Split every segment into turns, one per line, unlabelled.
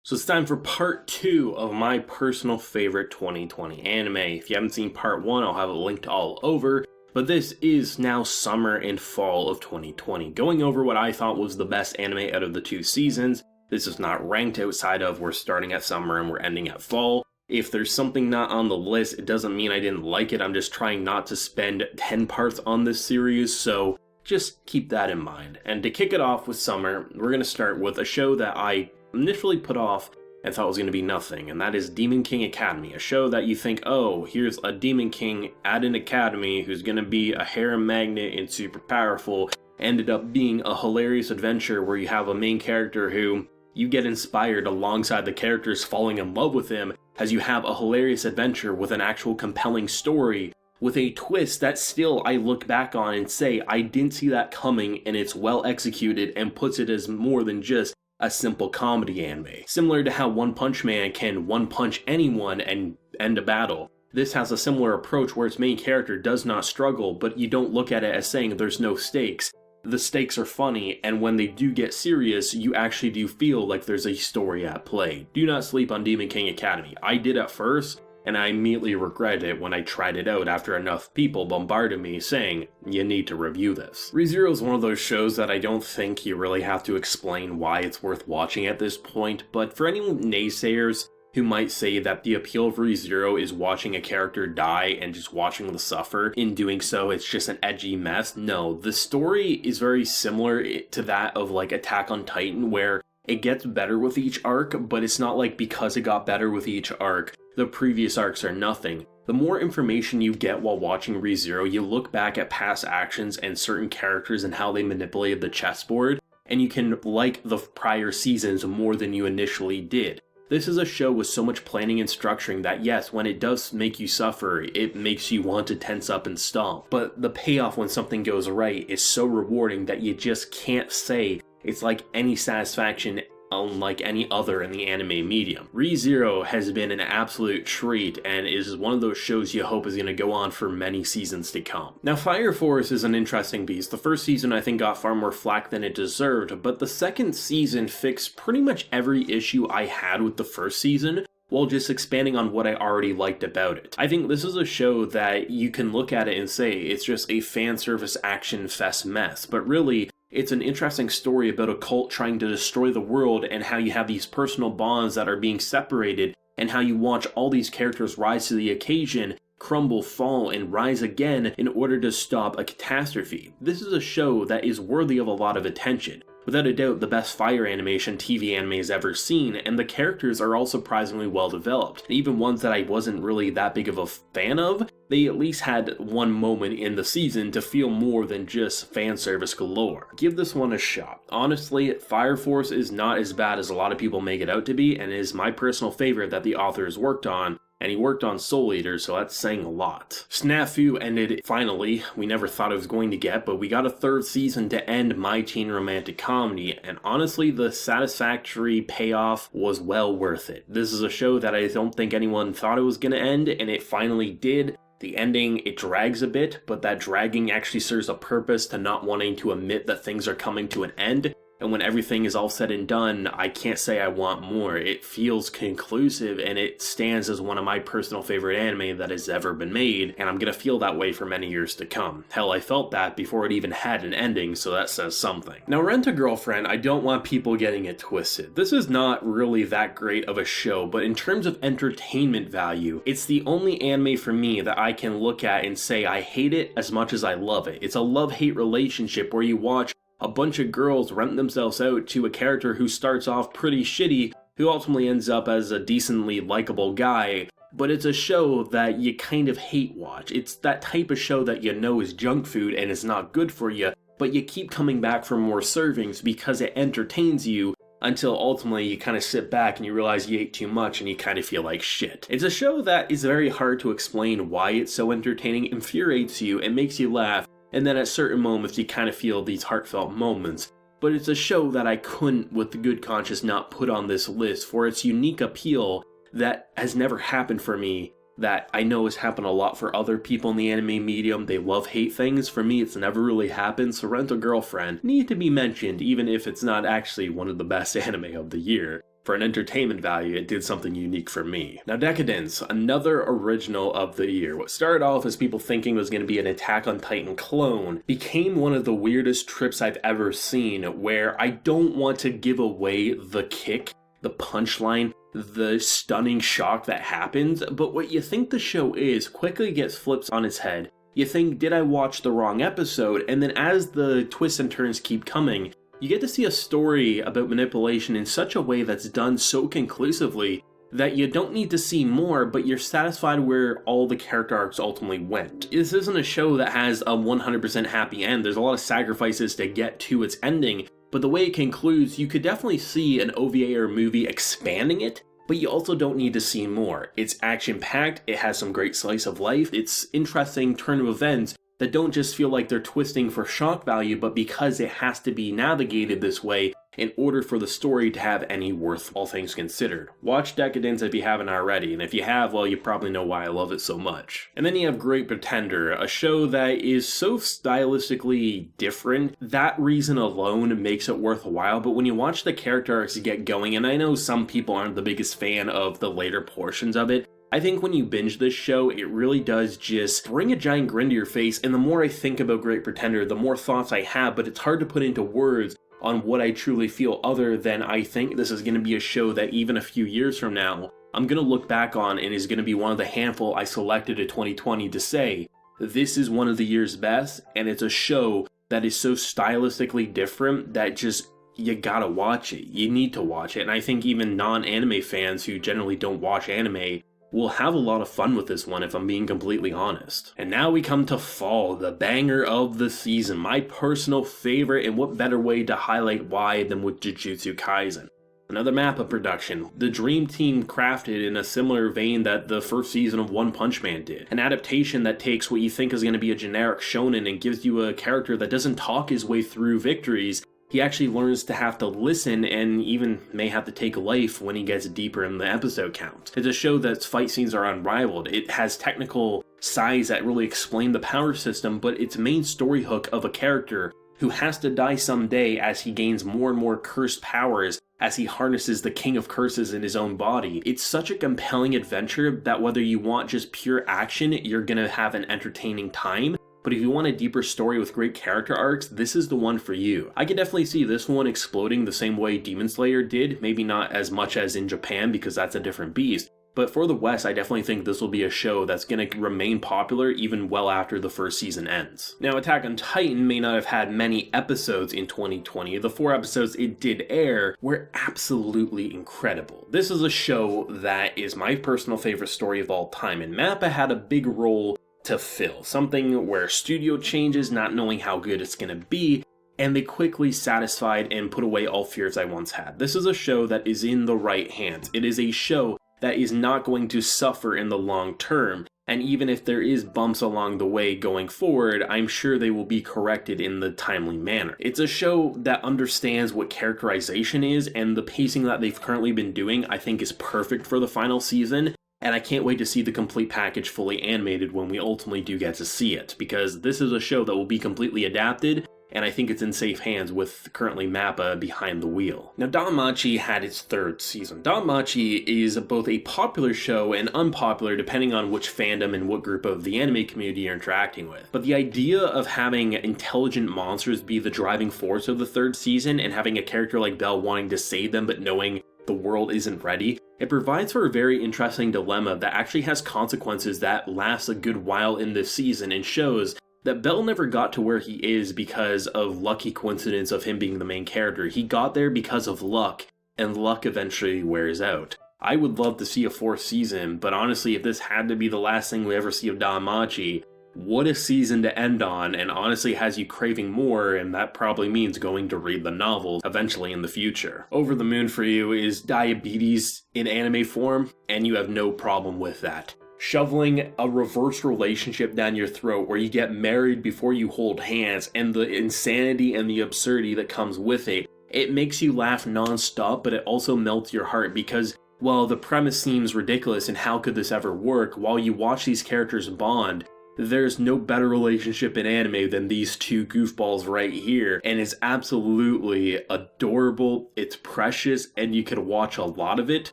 So it's time for part 2 of my personal favorite 2020 anime. If you haven't seen part 1, I'll have it linked all over. But this is now summer and fall of 2020. Going over what I thought was the best anime out of the 2 seasons. This is not ranked outside of we're starting at summer and we're ending at fall. If there's something not on the list, it doesn't mean I didn't like it. I'm just trying not to spend 10 parts on this series, so just keep that in mind. And to kick it off with summer, we're going to start with a show that I initially put off and thought was going to be nothing, and that is Demon King Academy, a show that you think, oh, here's a Demon King at an academy who's going to be a harem magnet and super powerful, ended up being a hilarious adventure where you have a main character who you get inspired alongside the characters falling in love with him as you have a hilarious adventure with an actual compelling story with a twist that still I look back on and say I didn't see that coming, and it's well executed and puts it as more than just a simple comedy anime. Similar to how One Punch Man can one-punch anyone and end a battle, this has a similar approach where its main character does not struggle, but you don't look at it as saying there's no stakes. The stakes are funny, and when they do get serious, you actually do feel like there's a story at play. Do not sleep on Demon King Academy. I did at first, and I immediately regretted it when I tried it out after enough people bombarded me saying, you need to review this. ReZero is one of those shows that I don't think you really have to explain why it's worth watching at this point, but for any naysayers who might say that the appeal of ReZero is watching a character die and just watching them suffer, in doing so it's just an edgy mess, no, the story is very similar to that of like Attack on Titan, where it gets better with each arc, but it's not like because it got better with each arc, the previous arcs are nothing. The more information you get while watching ReZero, you look back at past actions and certain characters and how they manipulated the chessboard, and you can like the prior seasons more than you initially did. This is a show with so much planning and structuring that yes, when it does make you suffer, it makes you want to tense up and stomp. But the payoff when something goes right is so rewarding that you just can't say it's like any satisfaction unlike any other in the anime medium. ReZero has been an absolute treat and is one of those shows you hope is going to go on for many seasons to come. Now, Fire Force is an interesting beast. The first season I think got far more flack than it deserved, but the second season fixed pretty much every issue I had with the first season, while just expanding on what I already liked about it. I think this is a show that you can look at it and say it's just a fan service action fest mess, but really, it's an interesting story about a cult trying to destroy the world and how you have these personal bonds that are being separated and how you watch all these characters rise to the occasion, crumble, fall, and rise again in order to stop a catastrophe. This is a show that is worthy of a lot of attention. Without a doubt, the best fire animation TV anime has ever seen, and the characters are all surprisingly well developed. Even ones that I wasn't really that big of a fan of, they at least had one moment in the season to feel more than just fan service galore. Give this one a shot. Honestly, Fire Force is not as bad as a lot of people make it out to be, and is my personal favorite that the author has worked on, and he worked on Soul Eater, so that's saying a lot. Snafu ended finally. We never thought it was going to get, but we got a third season to end My Teen Romantic Comedy, and honestly, the satisfactory payoff was well worth it. This is a show that I don't think anyone thought it was going to end, and it finally did. The ending, it drags a bit, but that dragging actually serves a purpose to not wanting to admit that things are coming to an end. And when everything is all said and done, I can't say I want more. It feels conclusive, and it stands as one of my personal favorite anime that has ever been made, and I'm gonna feel that way for many years to come. Hell, I felt that before it even had an ending, so that says something. Now, Rent-A-Girlfriend, I don't want people getting it twisted. This is not really that great of a show, but in terms of entertainment value, it's the only anime for me that I can look at and say I hate it as much as I love it. It's a love-hate relationship where you watch a bunch of girls rent themselves out to a character who starts off pretty shitty, who ultimately ends up as a decently likable guy, but it's a show that you kind of hate watch. It's that type of show that you know is junk food and is not good for you, but you keep coming back for more servings because it entertains you until ultimately you kind of sit back and you realize you ate too much and you kind of feel like shit. It's a show that is very hard to explain why it's so entertaining, infuriates you, and makes you laugh, and then at certain moments you kind of feel these heartfelt moments. But it's a show that I couldn't, with the good conscience, not put on this list for its unique appeal that has never happened for me, that I know has happened a lot for other people in the anime medium. They love-hate things. For me, it's never really happened, so Rent-A-Girlfriend need to be mentioned, even if it's not actually one of the best anime of the year. for an entertainment value, it did something unique for me. Now, Deca Dence, another original of the year. What started off as people thinking was going to be an Attack on Titan clone became one of the weirdest trips I've ever seen, where I don't want to give away the kick, the punchline, the stunning shock that happens, but what you think the show is quickly gets flipped on its head. You think, did I watch the wrong episode? And then as the twists and turns keep coming, you get to see a story about manipulation in such a way that's done so conclusively that you don't need to see more, but you're satisfied where all the character arcs ultimately went. This isn't a show that has a 100% happy end. There's a lot of sacrifices to get to its ending, but the way it concludes, you could definitely see an OVA or movie expanding it, but you also don't need to see more. It's action-packed, it has some great slice of life, it's interesting turn of events that don't just feel like they're twisting for shock value, but because it has to be navigated this way in order for the story to have any worth, all things considered. Watch Deca Dence if you haven't already, and if you have, well, you probably know why I love it so much. And then you have Great Pretender, a show that is so stylistically different. That reason alone makes it worthwhile, but when you watch the character arcs get going, and I know some people aren't the biggest fan of the later portions of it, I think when you binge this show, it really does just bring a giant grin to your face, and the more I think about Great Pretender, the more thoughts I have, but it's hard to put into words on what I truly feel, other than I think this is going to be a show that even a few years from now, I'm going to look back on and is going to be one of the handful I selected in 2020 to say, this is one of the year's best, and it's a show that is so stylistically different that just, you gotta watch it. You need to watch it, and I think even non-anime fans who generally don't watch anime we'll have a lot of fun with this one if I'm being completely honest. And now we come to fall, the banger of the season, my personal favorite, and what better way to highlight why than with Jujutsu Kaisen. Another Mappa production, the dream team crafted in a similar vein that the first season of One Punch Man did. An adaptation that takes what you think is going to be a generic shonen and gives you a character that doesn't talk his way through victories. He actually learns to have to listen and even may have to take life when he gets deeper in the episode count. It's a show that's fight scenes are unrivaled. It has technical sides that really explain the power system, but its main story hook of a character who has to die someday as he gains more and more cursed powers as he harnesses the king of curses in his own body. It's such a compelling adventure that whether you want just pure action, you're gonna have an entertaining time. But if you want a deeper story with great character arcs, this is the one for you. I can definitely see this one exploding the same way Demon Slayer did, maybe not as much as in Japan because that's a different beast. But for the West, I definitely think this will be a show that's going to remain popular even well after the first season ends. Now, Attack on Titan may not have had many episodes in 2020. The 4 episodes it did air were absolutely incredible. This is a show that is my personal favorite story of all time, and Mappa had a big role to fill. Something where studio changes, not knowing how good it's going to be, and they quickly satisfied and put away all fears I once had. This is a show that is in the right hands. It is a show that is not going to suffer in the long term, and even if there is bumps along the way going forward, I'm sure they will be corrected in the timely manner. It's a show that understands what characterization is, and the pacing that they've currently been doing I think is perfect for the final season, and I can't wait to see the complete package fully animated when we ultimately do get to see it, because this is a show that will be completely adapted, and I think it's in safe hands with currently Mappa behind the wheel. Now, DanMachi had its 3rd season. DanMachi is both a popular show and unpopular depending on which fandom and what group of the anime community you're interacting with. But the idea of having intelligent monsters be the driving force of the 3rd season and having a character like Belle wanting to save them but knowing the world isn't ready, it provides for a very interesting dilemma that actually has consequences that last a good while in this season and shows that Bell never got to where he is because of lucky coincidence of him being the main character. He got there because of luck, and luck eventually wears out. I would love to see a 4th season, but honestly, if this had to be the last thing we ever see of DanMachi, what a season to end on, and honestly has you craving more, and that probably means going to read the novel eventually in the future. Over the Moon for you is diabetes in anime form, and you have no problem with that. Shoveling a reverse relationship down your throat where you get married before you hold hands, and the insanity and the absurdity that comes with it. It makes you laugh non-stop, but it also melts your heart because, while the premise seems ridiculous and how could this ever work, while you watch these characters bond, there's no better relationship in anime than these two goofballs right here, and it's absolutely adorable, it's precious, and you could watch a lot of it,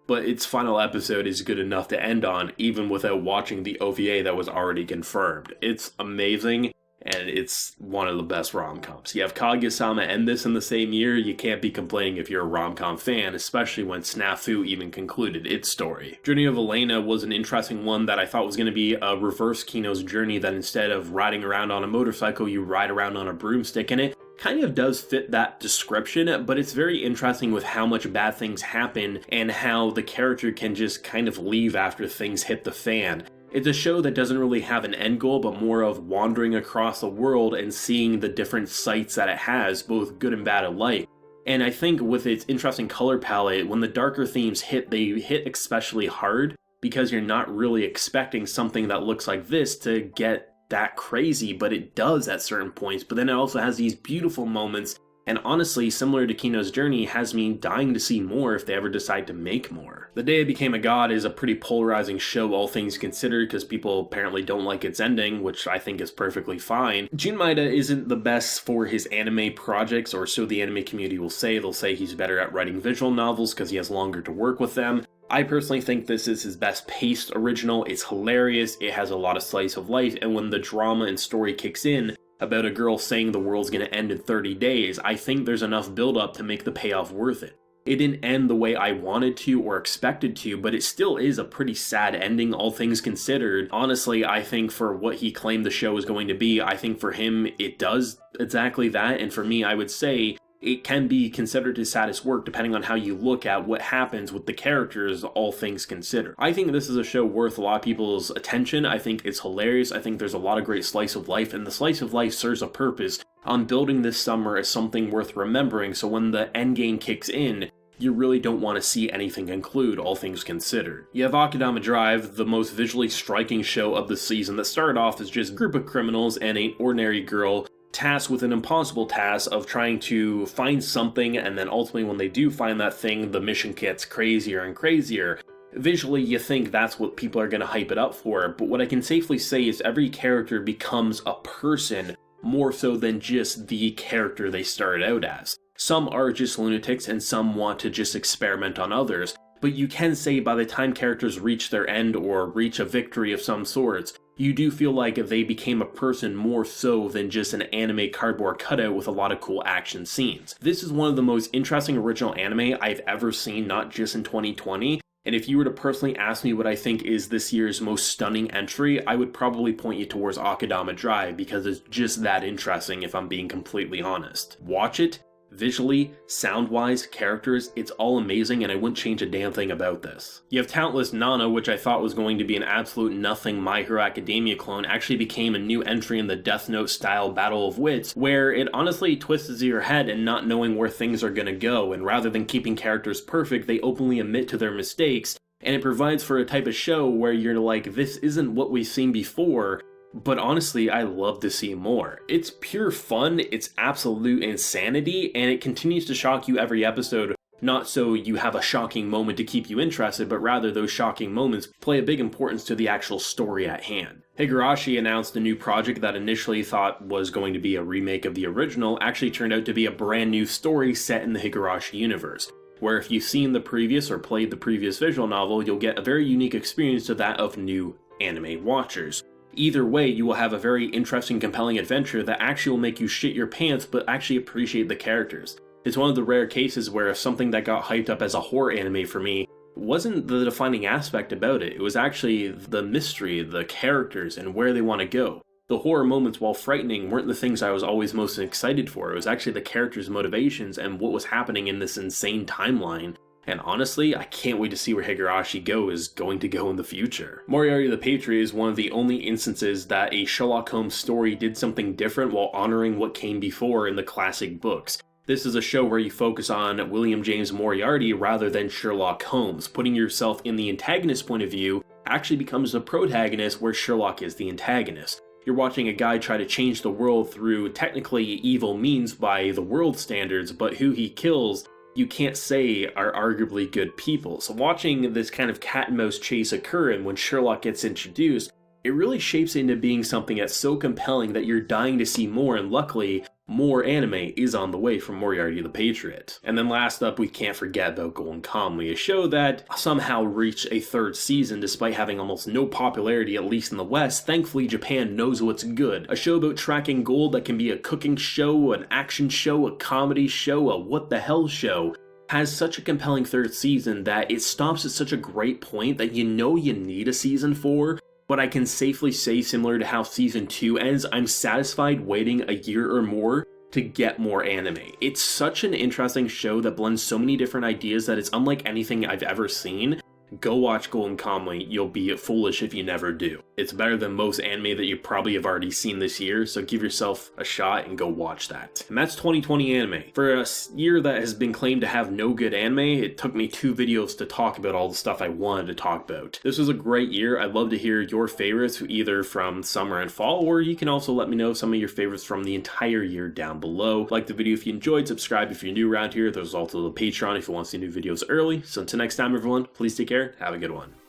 but its final episode is good enough to end on, even without watching the OVA that was already confirmed. It's amazing, and it's one of the best rom-coms. You have Kaguya-sama end this in the same year, you can't be complaining if you're a rom-com fan, especially when Snafu even concluded its story. Journey of Elaina was an interesting one that I thought was going to be a reverse Kino's journey, that instead of riding around on a motorcycle, you ride around on a broomstick, and it kind of does fit that description, but it's very interesting with how much bad things happen and how the character can just kind of leave after things hit the fan. It's a show that doesn't really have an end goal, but more of wandering across the world and seeing the different sights that it has, both good and bad alike. And I think with its interesting color palette, when the darker themes hit, they hit especially hard, because you're not really expecting something that looks like this to get that crazy, but it does at certain points. But then it also has these beautiful moments, and honestly, similar to Kino's journey, has me dying to see more if they ever decide to make more. The Day I Became a God is a pretty polarizing show, all things considered, because people apparently don't like its ending, which I think is perfectly fine. Jun Maeda isn't the best for his anime projects, or so the anime community will say. They'll say he's better at writing visual novels because he has longer to work with them. I personally think this is his best paced original. It's hilarious, it has a lot of slice of life, and when the drama and story kicks in, about a girl saying the world's gonna end in 30 days, I think there's enough build-up to make the payoff worth it. It didn't end the way I wanted to or expected to, but it still is a pretty sad ending, all things considered. Honestly, I think for what he claimed the show was going to be, I think for him it does exactly that, and for me I would say it can be considered his saddest work depending on how you look at what happens with the characters, all things considered. I think this is a show worth a lot of people's attention. I think it's hilarious. I think there's a lot of great slice of life, and the slice of life serves a purpose on building this summer as something worth remembering, so when the endgame kicks in, you really don't want to see anything conclude, all things considered. You have Akudama Drive, the most visually striking show of the season, that started off as just a group of criminals and an ordinary girl tasked with an impossible task of trying to find something, and then ultimately when they do find that thing, the mission gets crazier and crazier. Visually, you think that's what people are going to hype it up for, but what I can safely say is every character becomes a person more so than just the character they started out as. Some are just lunatics and some want to just experiment on others, but you can say by the time characters reach their end or reach a victory of some sorts, you do feel like they became a person more so than just an anime cardboard cutout with a lot of cool action scenes. This is one of the most interesting original anime I've ever seen, not just in 2020, and if you were to personally ask me what I think is this year's most stunning entry, I would probably point you towards Akudama Drive, because it's just that interesting if I'm being completely honest. Watch it. Visually, sound-wise, characters, it's all amazing, and I wouldn't change a damn thing about this. You have Talentless Nana, which I thought was going to be an absolute nothing My Hero Academia clone, actually became a new entry in the Death Note style Battle of Wits, where it honestly twists your head and not knowing where things are gonna go, and rather than keeping characters perfect, they openly admit to their mistakes, and it provides for a type of show where you're like, this isn't what we've seen before, but honestly, I love to see more. It's pure fun, it's absolute insanity, and it continues to shock you every episode, not so you have a shocking moment to keep you interested, but rather those shocking moments play a big importance to the actual story at hand. Higurashi announced a new project that initially thought was going to be a remake of the original, actually turned out to be a brand new story set in the Higurashi universe, where if you've seen the previous or played the previous visual novel, you'll get a very unique experience to that of new anime watchers. Either way, you will have a very interesting, compelling adventure that actually will make you shit your pants, but actually appreciate the characters. It's one of the rare cases where something that got hyped up as a horror anime for me wasn't the defining aspect about it. It was actually the mystery, the characters, and where they want to go. The horror moments, while frightening, weren't the things I was always most excited for. It was actually the characters' motivations and what was happening in this insane timeline. And honestly, I can't wait to see where Higurashi Gou is going to go in the future. Moriarty the Patriot is one of the only instances that a Sherlock Holmes story did something different while honoring what came before in the classic books. This is a show where you focus on William James Moriarty rather than Sherlock Holmes. Putting yourself in the antagonist's point of view actually becomes the protagonist, where Sherlock is the antagonist. You're watching a guy try to change the world through technically evil means by the world standards, but who he kills you can't say are arguably good people. So watching this kind of cat and mouse chase occur, and when Sherlock gets introduced, it really shapes into being something that's so compelling that you're dying to see more, and luckily, more anime is on the way from Moriarty the Patriot. And then last up, we can't forget about Golden Kamuy, a show that somehow reached a third season despite having almost no popularity, at least in the West. Thankfully, Japan knows what's good. A show about tracking gold that can be a cooking show, an action show, a comedy show, a what the hell show, has such a compelling third season that it stops at such a great point that you know you need a season 4. But I can safely say, similar to how season 2 ends, I'm satisfied waiting a year or more to get more anime. It's such an interesting show that blends so many different ideas that it's unlike anything I've ever seen. Go watch Golden Kamuy, you'll be foolish if you never do. It's better than most anime that you probably have already seen this year, so give yourself a shot and go watch that. And that's 2020 anime. For a year that has been claimed to have no good anime, it took me 2 videos to talk about all the stuff I wanted to talk about. This was a great year. I'd love to hear your favorites, either from summer and fall, or you can also let me know some of your favorites from the entire year down below. Like the video if you enjoyed, subscribe if you're new around here. There's also the Patreon if you want to see new videos early. So until next time everyone, please take care, have a good one.